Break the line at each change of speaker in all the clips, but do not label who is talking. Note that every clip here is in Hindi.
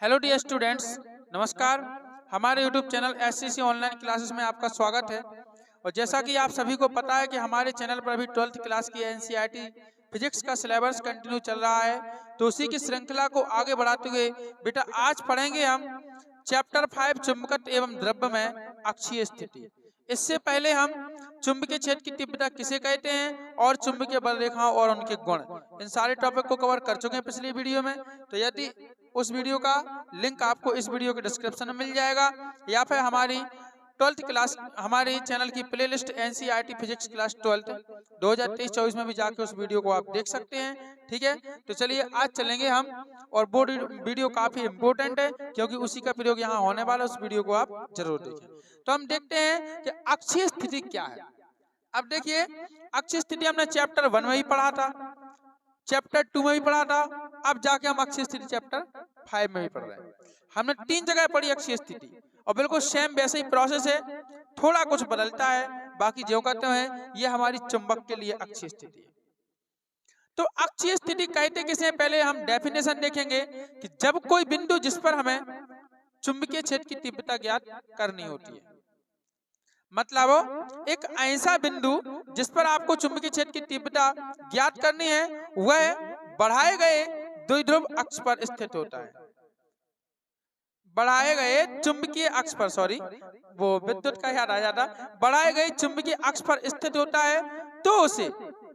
हेलो डियर स्टूडेंट्स, नमस्कार। हमारे YouTube channel SCC online classes में आपका स्वागत है। और जैसा कि आप सभी को पता है कि हमारे चैनल पर अभी 12th क्लास की एनसीईआरटी फिजिक्स का सिलेबस कंटिन्यू चल रहा है, तो उसी की श्रृंखला को आगे बढ़ाते हुए बेटा आज पढ़ेंगे हम चैप्टर 5 चुंबकत्व एवं द्रव्य में अक्षीय स्थिति। इससे पहले हम चुंबकीय क्षेत्र की तीव्रता किसे कहते हैं और चुंबकीय बल रेखाओं और उनके गुण, इन सारे टॉपिक को कवर कर चुके हैं पिछली वीडियो में। तो यदि उस वीडियो का लिंक आपको इस वीडियो के डिस्क्रिप्शन में मिल जाएगा, या फिर हमारी 12th क्लास हमारे चैनल की प्लेलिस्ट एनसीईआरटी फिजिक्स क्लास 12 2023-24 में भी जाके उस वीडियो को आप देख सकते हैं। ठीक है, तो चलिए आज चलेंगे हम, और वो वीडियो काफी इंपॉर्टेंट है क्योंकि उसी का प्रयोग यहाँ होने वाला है। उस वीडियो को आप जरूर देखें। तो हम देखते हैं कि अक्षीय स्थिति क्या है। अब देखिए, अक्षीय स्थिति हमने चैप्टर 1 में ही पढ़ा था, चैप्टर 2 में भी पढ़ा था, अब जाके हम अक्षीय स्थिति चैप्टर 5 में भी पढ़ रहे हैं। हमने 3 जगह पढ़ी अक्षीय स्थिति, और बिल्कुल सेम वैसे ही प्रोसेस है, थोड़ा कुछ बदलता है, बाकी जो कहते हैं ये हमारी चुंबक के लिए अक्षीय स्थिति है। तो अक्षीय स्थिति कहते किसे, पहले हम डेफिनेशन देखेंगे कि जब कोई बिंदु जिस पर हमें चुंबकीय क्षेत्र की तीव्रता ज्ञात करनी होती है, मतलब एक ऐसा बिंदु जिस पर आपको चुंबकीय क्षेत्र की तीव्रता ज्ञात करनी है, वह बढ़ाए गए द्विध्रुव अक्ष पर स्थित होता है। बढ़ाए गए चुंबकीय अक्ष पर, सॉरी वो विद्युत का याद आ जाता, बढ़ाए गए चुंबकीय अक्ष पर स्थित होता है, तो उसे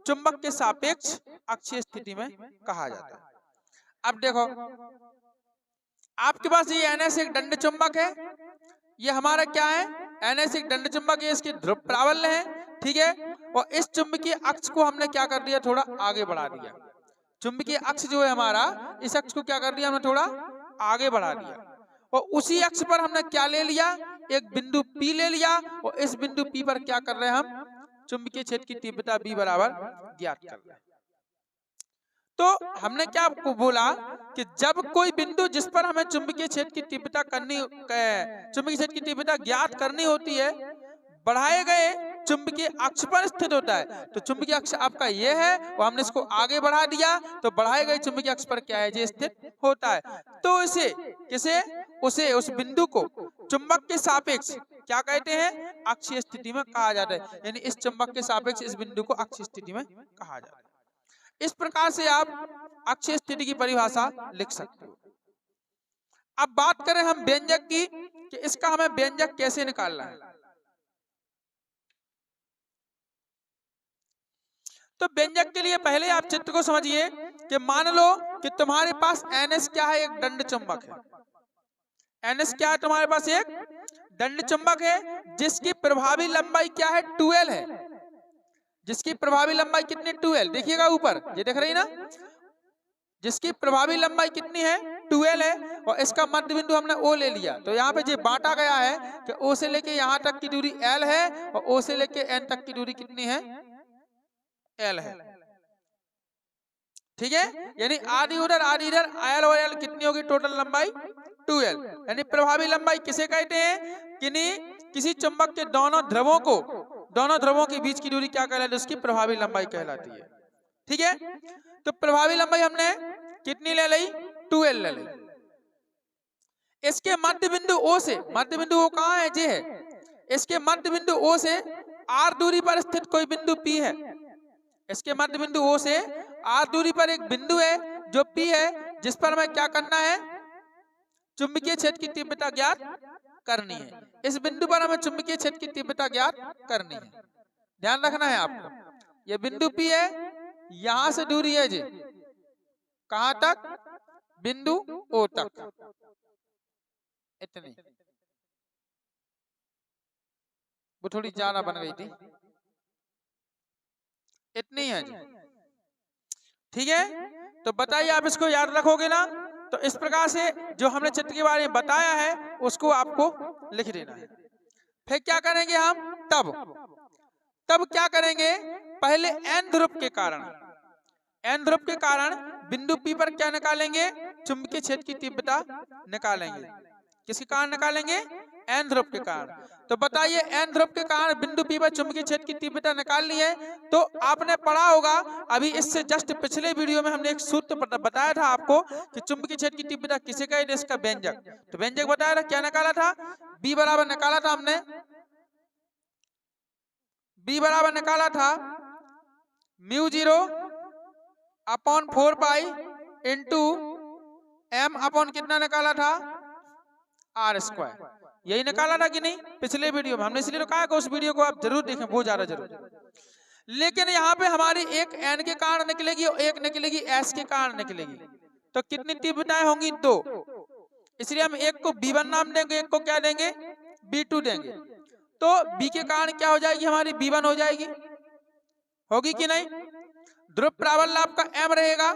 चुंबक के सापेक्ष अक्षीय स्थिति में कहा जाता है। अब देखो, आपके पास ये NS एक दंड चुंबक है, ये हमारा क्या है, NS एक दंड चुंबक है, इसके ध्रुव प्राबल्य है। ठीक है, और इस चुंबकीय अक्ष को हमने क्या कर दिया, थोड़ा आगे बढ़ा दिया। चुंबकीय अक्ष जो है हमारा, इस अक्ष को क्या कर दिया, हमने थोड़ा आगे बढ़ा दिया, और उसी अक्ष पर हमने क्या ले लिया, एक बिंदु P ले लिया, और इस बिंदु P पर क्या कर रहे हैं हम, चुंबकीय क्षेत्र की तीव्रता B बराबर ज्ञात कर रहे हैं। तो हमने क्या आपको बोला कि जब कोई बिंदु जिस पर हमें चुंबकीय क्षेत्र की तीव्रता चुंबकीय क्षेत्र की तीव्रता ज्ञात करनी होती है, बढ़ाए गए चुंबकीय अक्ष पर स्थित होता है, तो चुंबकीय अक्ष आपका ये है, और हमने इसको आगे बढ़ा दिया, तो बढ़ाए गए चुंबकीय अक्ष पर क्या है, ये स्थित होता है। तो इसे किसे, उसे उस बिंदु को चुंबक के सापेक्ष क्या कहते हैं, अक्षीय स्थिति में कहा जाता है। यानी इस चुंबक के सापेक्ष इस बिंदु को अक्षीय स्थिति में कहा जाता है। इस प्रकार से आप अक्षीय स्थिति की परिभाषा लिख सकते हो। अब बात करें हम व्यंजक की, कि इसका हमें व्यंजक कैसे निकालना है। तो व्यंजक के लिए पहले आप चित्र को समझिए कि मान लो कि तुम्हारे पास NS क्या है, एक दंड चुंबक है। NS क्या है, तुम्हारे पास एक दंड चुंबक है, जिसकी प्रभावी लंबाई क्या है, 12 है। जिसकी प्रभावी लंबाई कितनी, 12, देखिएगा ऊपर, ये देख रही ना, जिसकी प्रभावी लंबाई कितनी है, 12 है, और इसका मध्य बिंदु हमने O ले लिया। तो यहाँ पे ये बांटा गया है कि O से लेके यहाँ तक की दूरी L है, और O से लेके N तक की दूरी कितनी है, L है। ठीक है, यानी आधी उधर आधी इधर, L और L कितनी होगी, टोटल लंबाई 12। यानी प्रभावी लंबाई किसे कहते हैं, किसी चुंबक के दोनों ध्रुवों के बीच की दूरी क्या कहलाती है, उसकी प्रभावी लंबाई कहलाती है। ठीक है, तो प्रभावी लंबाई हमने कितनी ले ली, 12 ले ली। इसके मध्य बिंदु O से, मध्य बिंदु O कहाँ है, ये है, इसके मध्य बिंदु O से R दूरी पर स्थित कोई बिंदु P है। इसके मध्य बिंदु O से R दूरी पर एक बिंदु है जो P है, जिस पर हमें क्या करना है, चुंबकीय क्षेत्र की तीव्रता ज्ञात करनी है। इस बिंदु पर हमें चुंबकीय क्षेत्र की तीव्रता ज्ञात करनी है, ध्यान रखना है आपको। ये बिंदु P है, यहां से दूरी है जी, कहां तक, बिंदु O तक, इतनी, वो थोड़ी ज्यादा बन गई थी, इतनी है जी। ठीक है, तो बताइए आप इसको याद रखोगे ना। तो इस प्रकार से जो हमने चित्र के बारे में बताया है उसको आपको लिख देना है। फिर क्या करेंगे हम, तब क्या करेंगे, पहले N ध्रुव के कारण बिंदु P पर क्या निकालेंगे, चुंबकीय क्षेत्र की तीव्रता निकालेंगे। किसके कारण निकालेंगे, एन ध्रुव के कारण। तो बताइए एन ध्रुव के कारण बिंदु P पर चुंबकीय क्षेत्र की तीव्रता निकालनी है। तो आपने पढ़ा होगा अभी इससे जस्ट पिछले वीडियो में हमने एक सूत्र बताया था आपको कि चुंबकीय क्षेत्र की तीव्रता किसे कहते हैं, इसका व्यंजक। तो व्यंजक बताया था, क्या निकाला था, B बराबर निकाला था हमने, B बराबर निकाला था μ0 upon 4 pi into m upon कितना निकाला था, r स्क्वायर। यही निकाला था कि नहीं पिछले वीडियो में हमने, इसलिए तो कहा कि उस वीडियो को आप जरूर देखें, बहुत ज्यादा जरूर। लेकिन यहाँ पे हमारी एक n के कारण निकलेगी और एक निकलेगी s के कारण निकलेगी। तो कितनी तीव्रताएं होंगी, 2। इसलिए हम एक को B1 नाम देंगे, एक को क्या देंगे, B2 देंगे। तो B के कारण क्या हो जाएगी हमारी, B1 हो जाएगी, होगी कि नहीं। ध्रुव प्राबल्य आपका m रहेगा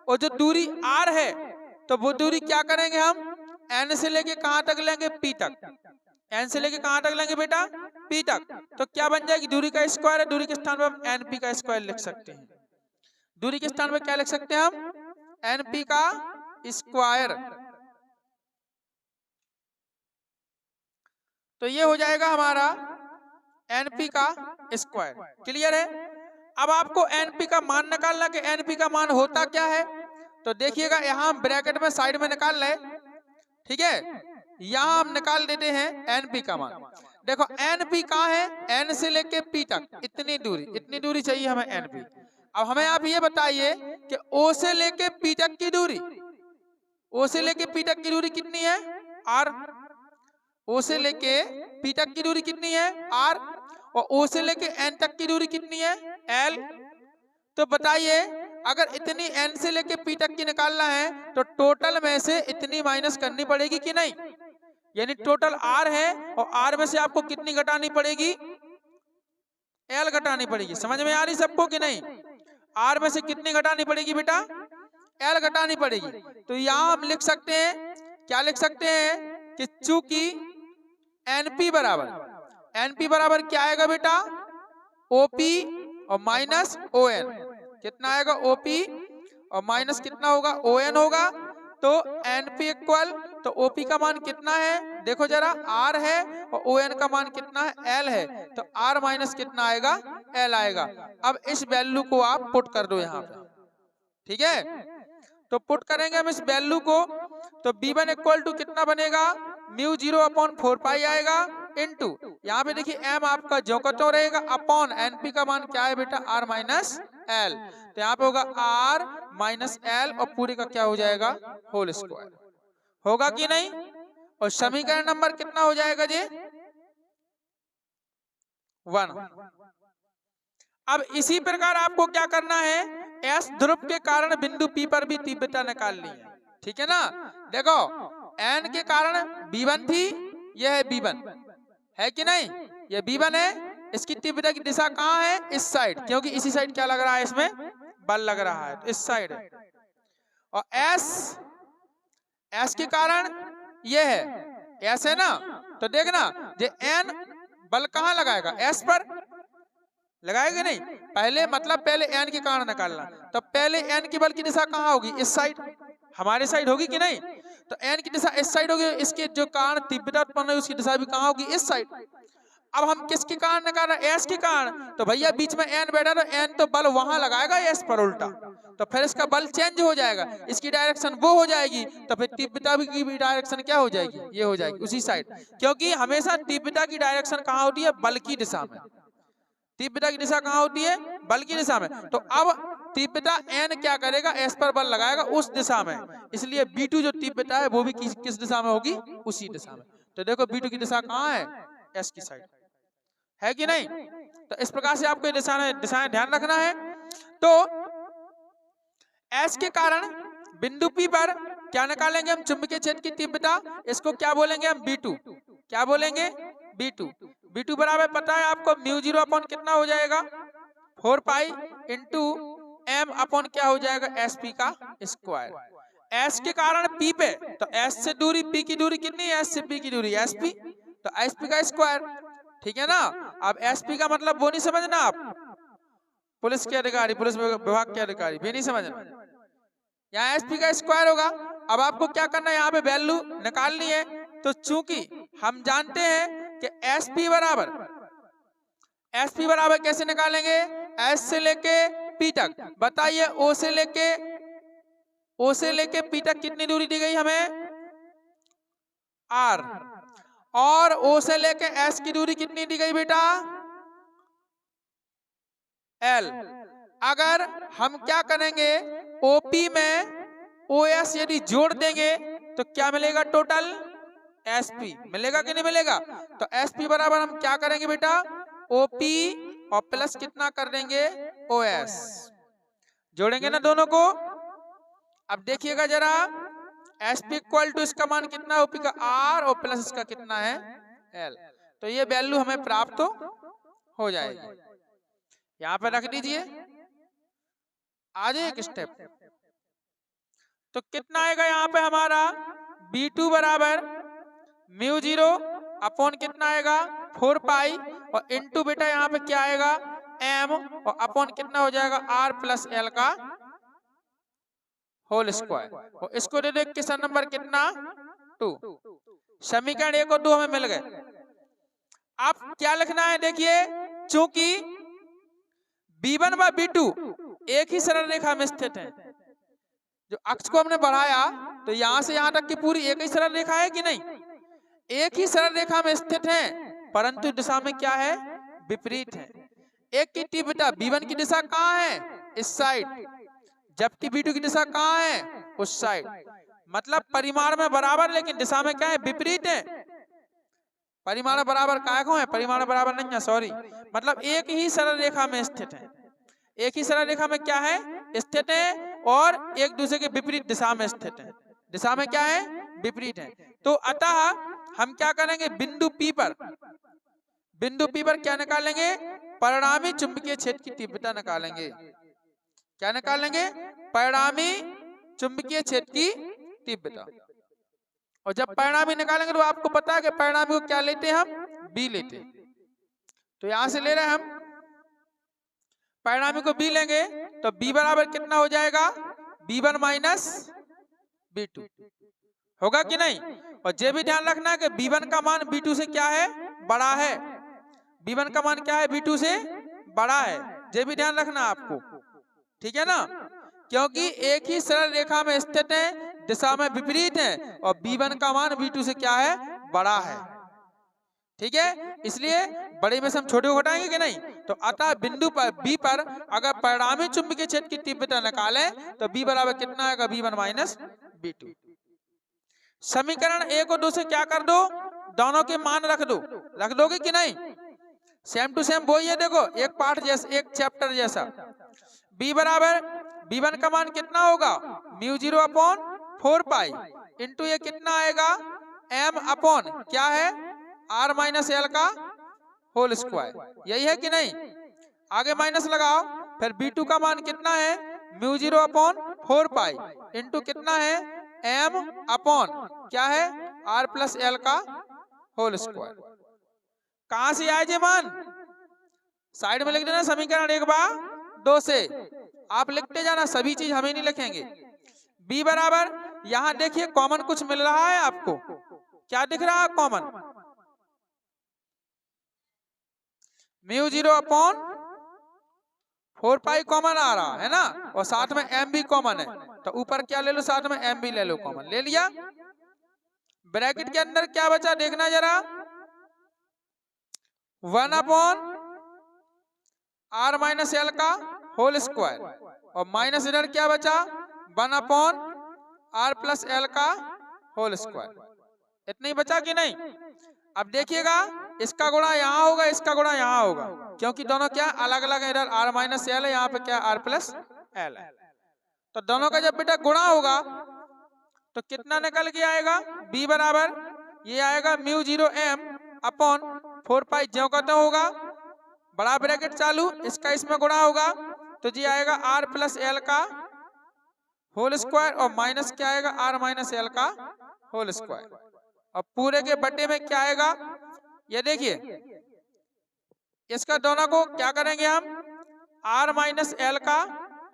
और जो दूरी r है तो वो दूरी क्या करेंगे हम, n से लेके कहां तक लेंगे, P तक। n से लेके कहां तक लेंगे बेटा, P तक। तो क्या बन जाएगी, दूरी का स्क्वायर है, दूरी के स्थान पर हम np का स्क्वायर लिख सकते हैं। दूरी के स्थान पर क्या लिख सकते हैं हम, np का स्क्वायर। तो ये हो जाएगा हमारा np का स्क्वायर। क्लियर है। अब आपको np का मान निकालना कि np का मान होता क्या है। तो देखिएगा यहाँ हम ब्रैकेट में साइड में निकाल रहे, ठीक है, यहाँ हम निकाल देते हैं np का मान। देखो np कहाँ है, n से लेके p तक इतनी दूरी चाहिए हमें np। अब हमें आप ये बताइए कि o से लेके p तक की दूरी, o से लेके p तक की दूरी कितनी है, r। o से लेके p तक की दूरी कितनी है, r, और o से लेके n तक की दूरी कितनी है, l। तो बताइए अगर इतनी n से लेके p तक की निकालना है तो टोटल में से इतनी माइनस करनी पड़ेगी कि नहीं। यानी टोटल r है और r में से आपको कितनी घटानी पड़ेगी, l घटानी पड़ेगी। समझ में आ रही सबको कि नहीं, r में से कितनी घटानी पड़ेगी बेटा, l घटानी पड़ेगी। तो यहाँ हम लिख सकते हैं, क्या लिख सकते हैं कि चूंकि np बराबर क्या आएगा बेटा, OP और माइनस ON। कितना आएगा, OP और माइनस कितना होगा, ON होगा। तो np इक्वल, तो OP का मान कितना है, देखो जरा, r है और ON का मान कितना है, l है। तो r माइनस कितना आएगा, l आएगा। अब इस वैल्यू को आप पुट कर दो यहाँ पे, ठीक है। तो पुट करेंगे हम इस वैल्यू को, तो B1 इक्वल टू कितना बनेगा, μ0 अपॉन 4 पाई आएगा इंटू, यहाँ पे देखिए m आपका जो का तो रहेगा, अपॉन np का मान क्या है बेटा, r माइनस l। तो यहाँ पे होगा r माइनस l और पूरे का क्या हो जाएगा, होल स्क्वायर। होगा कि नहीं। और समीकरण नंबर कितना हो जाएगा जी, 1। अब इसी प्रकार आपको क्या करना है, S ध्रुव के कारण बिंदु P पर भी तीव्रता निकालनी है, ठीक है ना। देखो N के कारण B1 थी, यह है B1 है कि नहीं, यह B1 है। इसकी तीव्रता की दिशा कहाँ है, इस साइड, क्योंकि इसी साइड क्या लग रहा है, इसमें बल लग रहा है, इस साइड। और S के कारण यह है, S है ना। तो देखना ये N बल कहाँ लगाएगा, S पर लगाएगा नहीं, पहले मतलब पहले n के कारण निकालना। तो पहले n की बल की दिशा कहाँ होगी, इस साइड, हमारे साइड होगी कि नहीं। तो n की दिशा इस साइड होगी, इसके जो कारण तीव्रता उत्पन्न है उसकी दिशा भी कहाँ होगी, इस साइड। अब हम किसके कारण निकाल रहे हैं, s के कारण। तो भैया बीच में n बैठा, तो n तो बल वहां लगाएगा s पर उल्टा, तो फिर इसका बल चेंज हो जाएगा, इसकी डायरेक्शन वो हो जाएगी। तो फिर तीव्रता की भी डायरेक्शन क्या हो जाएगी, ये हो जाएगी उसी साइड, क्योंकि हमेशा तीव्रता की डायरेक्शन कहाँ होती है, बल की दिशा में। तीव्रता की दिशा कहाँ होती है, बल की दिशा में। तो अब तीव्रता n क्या करेगा, s पर बल लगाएगा उस दिशा में, इसलिए B2 जो तीव्रता है वो भी किस दिशा में होगी, उसी दिशा में। तो देखो B2 की दिशा कहाँ है, s की साइड है कि नहीं। तो इस प्रकार से आपको दिशाएं ध्यान रखना है। तो S के कारण बिंदु P पर क्या निकालेंगे हम, चुंबकीय क्षेत्र की तीव्रता, इसको क्या बोलेंगे हम, B2। क्या बोलेंगे, B2 बराबर पता है आपको, μ0 अपॉन कितना हो जाएगा, 4 पाई इंटू m अपॉन क्या हो जाएगा, SP का स्क्वायर। S के कारण P पे, तो S से दूरी, P की दूरी कितनी है, S से P की दूरी SP, तो SP का स्क्वायर, ठीक है ना। अब SP का मतलब वो नहीं समझना आप, पुलिस के अधिकारी, पुलिस विभाग के अधिकारी भी नहीं समझना, यहाँ SP का स्क्वायर होगा। अब आपको क्या करना है, यहाँ पे वैल्यू निकालनी है। तो चूंकि हम जानते हैं कि एसपी बराबर कैसे निकालेंगे, एस से लेके पी तक। बताइए ओ से लेके पी तक कितनी दूरी दी गई हमें, आर, और ओ से लेके एस की दूरी कितनी दी गई बेटा, एल। अगर हम क्या करेंगे, ओपी में ओएस यदि जोड़ देंगे तो क्या मिलेगा, टोटल एसपी मिलेगा कि नहीं मिलेगा। तो एसपी बराबर हम क्या करेंगे बेटा, ओपी और प्लस कितना कर देंगे, ओएस। जोड़ेंगे ना दोनों को। अब देखिएगा जरा, एसपी इक्वल टू इसका मान कितना है, ओपी का आर, और प्लस इसका कितना है, एल। तो ये वैल्यू हमें प्राप्त हो जाएगी। यहां पे रख दीजिए। आगे एक स्टेप, तो कितना आएगा यहाँ पे हमारा, B2 बराबर म्यू 0 अपॉन कितना आएगा, 4 पाई, और इनटू बेटा यहाँ पे क्या आएगा, m, और अपॉन कितना हो जाएगा, r प्लस एल का होल स्क्वायर। और इसको दे दो क्वेश्चन नंबर कितना, 2। समीकरण 1 और 2 हमें मिल गए। अब क्या लिखना है, देखिए चूंकि B1 व B2 एक ही सरल रेखा में स्थित है, जो अक्ष को हमने बढ़ाया तो यहां से यहां तक की पूरी एक ही सरल रेखा है कि नहीं, एक ही सरल रेखा में स्थित है, परंतु दिशा में क्या है, विपरीत है। एक की तीव्रता B1 की दिशा कहाँ है, इस साइड, जबकि B2 की दिशा कहाँ है, उस साइड। मतलब परिमाण में बराबर लेकिन दिशा में क्या है, विपरीत है। परिमाण बराबर काय को है, परिमाण बराबर नहीं है, सॉरी, मतलब एक ही सरल रेखा में स्थित है, एक ही सरल रेखा में क्या है, स्थित है, और एक दूसरे के विपरीत दिशा में स्थित है। दिशा में क्या है, विपरीत है। तो अतः हम क्या करेंगे, बिंदु P पर क्या निकालेंगे, परिणामी चुंबकीय क्षेत्र की तीव्रता निकालेंगे। क्या निकालेंगे, परिणामी चुंबकीय क्षेत्र की तीव्रता। और जब परिणामी निकालेंगे तो आपको पता है कि परिणामी को क्या लेते हैं हम, B लेते हैं। तो यहां से ले रहे हैं हम परिणामी को B लेंगे, तो B बराबर कितना हो जाएगा, B1 माइनस B2 होगा कि नहीं। और ये भी ध्यान रखना है कि B1 का मान B2 से क्या है, बड़ा है। B1 का मान क्या है, B2 से बड़ा है, ये भी ध्यान रखना आपको, ठीक है ना। क्योंकि एक ही सरल रेखा में स्थित है, दिशा में विपरीत है, और B1 का मान B2 से क्या है, बड़ा है, ठीक है। इसलिए बड़े में से हम छोटे को घटाएंगे कि नहीं। तो अतः बिंदु पर B पर अगर परिणामी चुंबकीय क्षेत्र की तीव्रता निकालें तो B बराबर कितना आएगा, B1 माइनस B2। समीकरण 1 और 2 से क्या कर दो, दोनों के मान रख दोगे कि नहीं। सेम टू सेम वही है, देखो एक पार्ट जैसा, एक चैप्टर जैसा। B बराबर B1 का मान कितना होगा, म्यू 0 अपॉन 4 पाई, इंटू ये कितना आएगा, m अपॉन क्या है, r माइनस एल का होल स्क्वायर। यही है कि नहीं। आगे माइनस लगाओ, फिर B2 का मान कितना है, म्यू 0 अपॉन 4 पाई, इंटू कितना है, m अपॉन क्या है, r प्लस एल का होल स्क्वायर। कहां से आए जे मान, साइड में लिख देना समीकरण 1 बार 2 से, आप लिखते जाना, सभी चीज हमें नहीं लिखेंगे। B बराबर यहां देखिए कॉमन कुछ मिल रहा है आपको, क्या दिख रहा है common, mu 0 upon 4 pi common आ रहा है ना, और साथ में m भी कॉमन है, तो ऊपर क्या ले लो, साथ में m भी ले लो, कॉमन ले लिया। ब्रैकेट के अंदर क्या बचा देखना जरा, 1 अपॉन r माइनस एल का होल स्क्वायर, और माइनस इधर क्या बचा, 1 अपॉन r प्लस एल का होल स्क्वायर। इतना ही बचा कि नहीं। अब देखिएगा इसका गुणा यहाँ होगा, इसका गुणा यहाँ होगा, क्योंकि दोनों क्या अलग अलग है, इधर r माइनस एल है, यहाँ पे क्या r प्लस एल है। तो दोनों का जब बेटा गुणा होगा तो कितना निकल के आएगा, B बराबर ये आएगा म्यू 0 m अपॉन 4 पाई, ज्यों कहते होगा बड़ा ब्रैकेट चालू, इसका इसमें गुणा होगा तो जी आएगा r प्लस एल का होल स्क्वायर, और माइनस क्या आएगा, r माइनस एल का होल स्क्वायर। और पूरे के बटे में क्या आएगा, ये देखिए इसका दोनों को क्या करेंगे हम, r माइनस एल का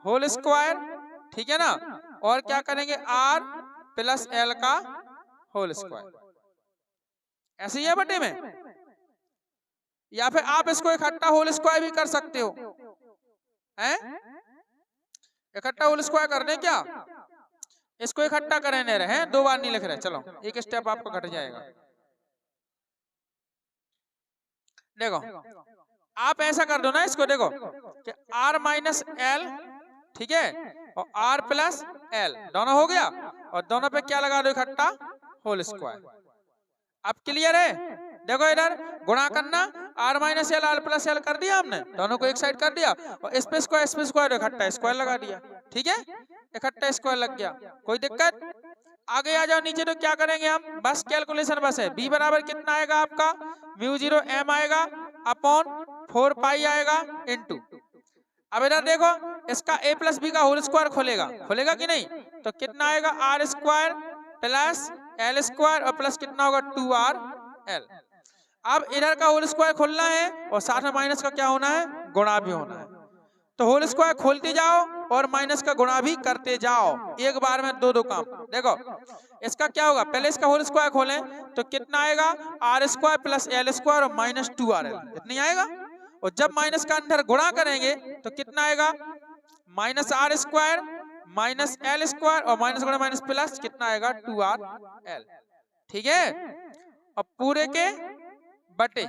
होल स्क्वायर, ठीक है ना, और क्या करेंगे r प्लस एल का होल स्क्वायर। ऐसे ही है बटे में, या फिर आप इसको इकट्ठा होल स्क्वायर भी कर सकते हो, हैं? इकट्ठा होल स्क्वायर कर दें क्या? इसको इकट्ठा करें नहीं रहे, 2 बार नहीं लिख रहे, चलो एक स्टेप आपका घट जाएगा। देखो आप ऐसा कर दो ना इसको, देखो कि r माइनस एल, ठीक है, और r प्लस एल दोनों हो गया, और दोनों पे क्या लगा दो इकट्ठा होल स्क्वायर। अब क्लियर है? देखो इधर गुणा करना, r minus L r plus L कर दिया हमने, दोनों को एक साइड कर दिया, और इस पे स्क्वायर इकट्ठा स्क्वायर लगा दिया, ठीक है, इकट्ठा स्क्वायर लग गया, कोई दिक्कत? आगे आ जाओ नीचे, तो क्या करेंगे हम, बस कैलकुलेशन बस है। b बराबर कितना आएगा आपका, म्यू 0 m आएगा अपॉन 4 पाई आएगा इनटू, अब इधर देखो इसका a प्लस बी का होल स्क्वायर खोलेगा, खोलेगा कि नहीं, तो कितना आएगा r square plus L square और प्लस कितना होगा 2rl। अब इधर का होल स्क्वायर खोलना है और साथ में माइनस का क्या होना है, गुणा भी होना है, तो होल स्क्वायर खोलते जाओ और माइनस का गुणा भी करते जाओ, एक बार में दो काम। देखो इसका क्या होगा, पहले इसका होल स्क्वायर खोलें तो कितना आएगा, r square plus L square और माइनस 2rl, इतनी आएगा, और जब माइनस का अंदर गुणा करेंगे तो कितना आएगा, minus r square minus L square और माइनस गुणा माइनस प्लस कितना आएगा 2rl, ठीक है, अब पूरे के बटे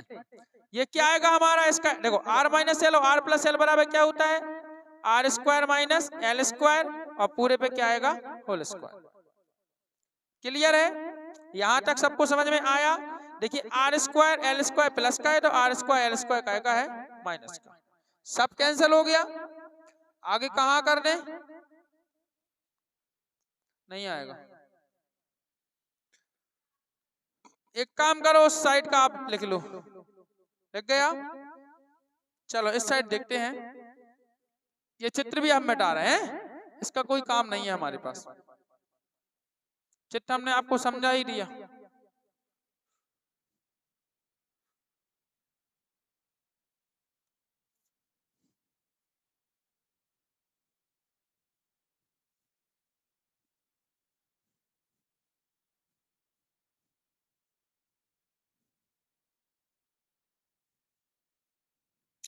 ये क्या आएगा हमारा, इसका देखो r माइनस एल और r प्लस एल बराबर क्या होता है, r square minus L square और पूरे पे क्या आएगा होल स्क्वायर। क्लियर है? यहां तक सबको समझ में आया? देखिए r square L square plus का है तो r स्क्वायर एल स्क्वायर का है माइनस का, सब कैंसिल हो गया, आगे कहां कर दें, नहीं आएगा। एक काम करो उस साइड का आप लिख लो, लिख गया, चलो इस साइड देखते हैं, ये चित्र भी हम मिटा रहे हैं, इसका कोई काम नहीं है हमारे पास, चित्र हमने आपको समझा ही दिया।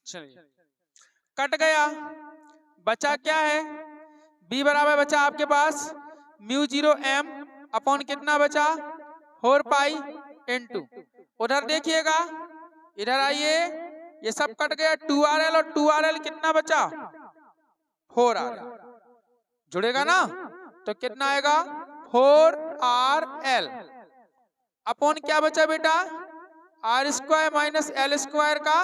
चलिए कट गया, बचा क्या है, b बराबर बचा आपके पास म्यू 0 m अपॉन कितना बचा 4 पाई इनटू, उधर देखिएगा, इधर आइए, ये सब कट गया, 2rl और 2rl कितना बचा 4rl, जुड़ेगा ना, तो कितना आएगा 4rl अपॉन क्या बचा बेटा, r square minus L square का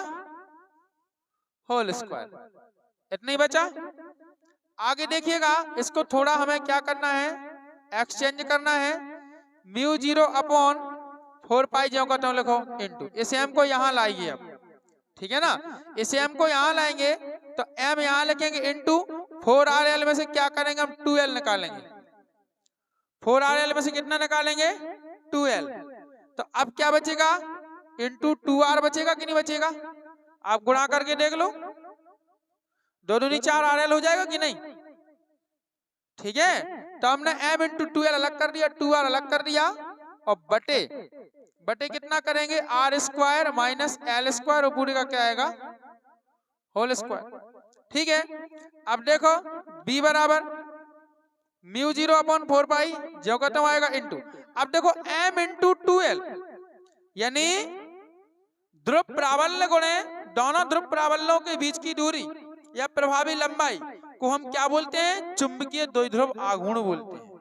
होल स्क्वायर, इतना ही बचा। आगे देखिएगा, इसको थोड़ा हमें क्या करना है, एक्सचेंज करना है, म्यू 0 अपॉन 4 पाई जो कहते हैं लिखो इनटू, इस m को यहाँ लाइए अब, ठीक है ना, इस m को यहाँ लाएंगे तो m यहाँ लिखेंगे इनटू 4rl में से क्या करेंगे हम 2l निकालेंगे, 4rl में से कितना निकालेंगे 2l, तो अब क्या बचेगा इनटू 2r बचेगा कि नहीं बचेगा, आप गुणा करके देख लो, 2 दूनी 4rl हो जाएगा कि नहीं, ठीक है, तो हमने m इंटू 2l अलग कर दिया, 2r अलग कर दिया, और बटे बटे कितना करेंगे r square minus L square और पूरे का क्या आएगा होल स्क्वायर, ठीक है। अब देखो b बराबर म्यू 0 अपॉन 4 पाई जो खत्म आएगा इनटू, अब देखो m इंटू 2l यानी ध्रुव प्राबल्य गुणे दोनों ध्रुव प्राबल्यों के बीच की दूरी या प्रभावी लंबाई को हम क्या बोलते हैं, चुंबकीय द्विध्रुव आघूर्ण बोलते हैं,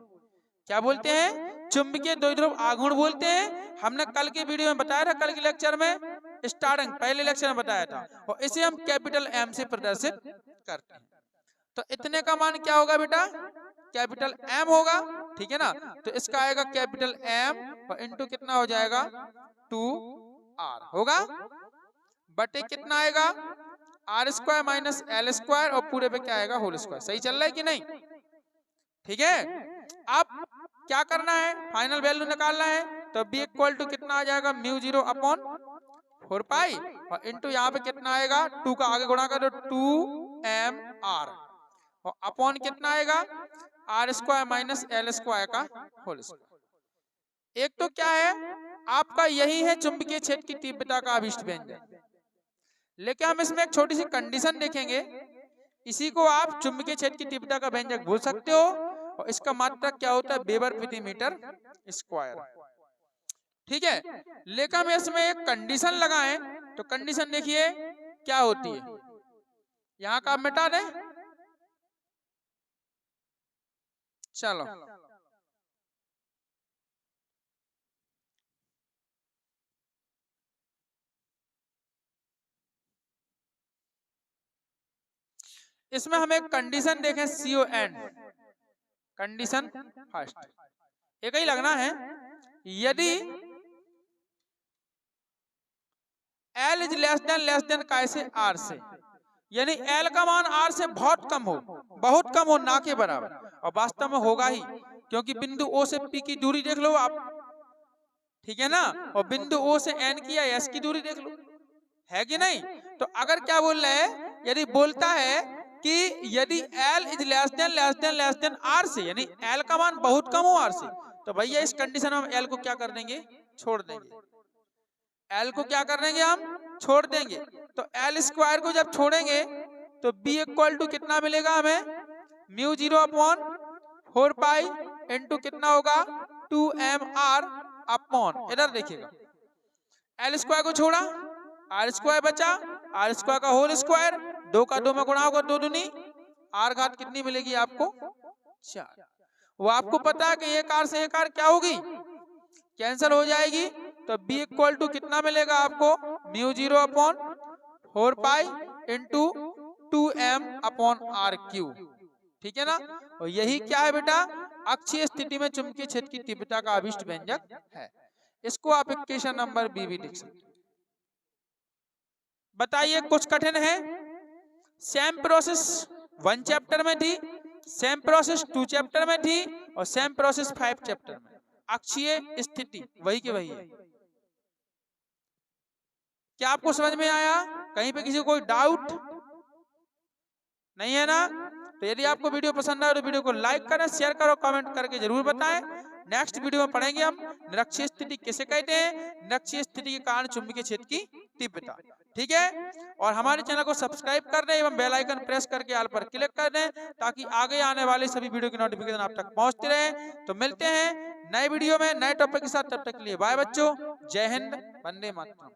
क्या बोलते हैं, चुंबकीय द्विध्रुव आघूर्ण बोलते हैं। हमने कल के वीडियो में बताया था, कल के लेक्चर में स्टार्टिंग पहले लेक्चर में बताया था, और इसे हम कैपिटल M से प्रदर्शित करते हैं। तो इतने का मान क्या होगा बेटा, कैपिटल M होगा, ठीक है ना, तो इसका आएगा कैपिटल M और इनटू कितना हो जाएगा 2r होगा, बटे कितना आएगा r square minus L square और पूरे पे क्या आएगा होल स्क्वायर। सही चल रहा है कि नहीं, ठीक है। अब क्या करना है, फाइनल वैल्यू निकालना है, तो b इक्वल टू कितना आ जाएगा म्यू 0 अपॉन 4 पाई और इनटू यहाँ पे कितना आएगा 2 का आगे गुणा करो 2mr और अपॉन कितना आएगा r square minus L square का होल स्क्वायर। एक तो क्या है आपका यही है चुंबकीय क्षेत्र की तीव्रता का अभिष्ट व्यंजक। लेकिन हम इसमें एक छोटी सी कंडीशन देखेंगे, इसी को आप चुंबकीय क्षेत्र की तीव्रता का व्यंजक बोल सकते हो, और इसका मात्रक क्या होता है, वेबर प्रति मीटर स्क्वायर। ठीक है, लेकिन हम इसमें एक कंडीशन लगाएं तो कंडीशन देखिए क्या होती है, यहां का मिटा दें। चलो इसमें हम एक कंडीशन देखें, CO एंड कंडीशन फर्स्ट एक ही लगना है। यदि L इज लेस देन कैसे R से, यानी L का मान R से बहुत कम हो ना के बराबर, और वास्तव में होगा ही, क्योंकि बिंदु O से P की दूरी देख लो आप, ठीक है ना, और बिंदु O से N की या S की दूरी देख लो, है कि नहीं। तो अगर क्या बोल रहे हैं, यदि बोलता है कि यदि L is less than R से, यानी L का मान बहुत कम हो R से, तो भैया इस कंडीशन में हम L को क्या कर देंगे, छोड़ देंगे। L को क्या कर देंगे, हम छोड़ देंगे। तो L स्क्वायर को जब छोड़ेंगे तो B इक्वल टू कितना मिलेगा हमें, म्यू 0/4 पाई इंटू कितना होगा 2mr अपॉन, इधर देखिएगा L स्क्वायर को छोड़ा, R स्क्वायर बचा, R स्क्वायर का होल स्क्वायर, 2 का 2 में गुणा होगा 2 दूनी R घात कितनी मिलेगी आपको 4। वो आपको पता है कि एक R से एक R क्या होगी, कैंसिल हो जाएगी। तो B इक्वल टू कितना मिलेगा आपको, mu 0/4 pi into 2m upon R Q, ठीक है ना। और यही क्या है बेटा, अक्षीय स्थिति में चुंबकीय क्षेत्र की तीव्रता का अभिष्ट व्यंजक है। इसको आप इक्वेशन नंबर B भी लिख सकते। बताइए कुछ कठिन है, सेम प्रोसेस 1 चैप्टर में थी, सेम प्रोसेस 2 चैप्टर में थी, और सेम प्रोसेस 5 चैप्टर में। अक्षीय स्थिति वही के वही है। क्या आपको समझ में आया, कहीं पे किसी को कोई डाउट नहीं है ना। तो यदि आपको वीडियो पसंद आए तो वीडियो को लाइक करें, शेयर करो, कमेंट करके जरूर बताएं। नेक्स्ट वीडियो में पढ़ेंगे हम निरक्षीय स्थिति किसे कहते हैं, निरक्षीय स्थिति के कारण चुंबकीय क्षेत्र की तीव्रता, ठीक है। और हमारे चैनल को सब्सक्राइब कर दें एवं बेल आइकन प्रेस करके ऑल पर क्लिक कर दें, ताकि आगे आने वाले सभी वीडियो की नोटिफिकेशन आप तक पहुंचती रहे। तो मिलते हैं नए वीडियो में नए टॉपिक के साथ, तब तक के लिए बाय बच्चों, जय हिंद, वंदे मातरम।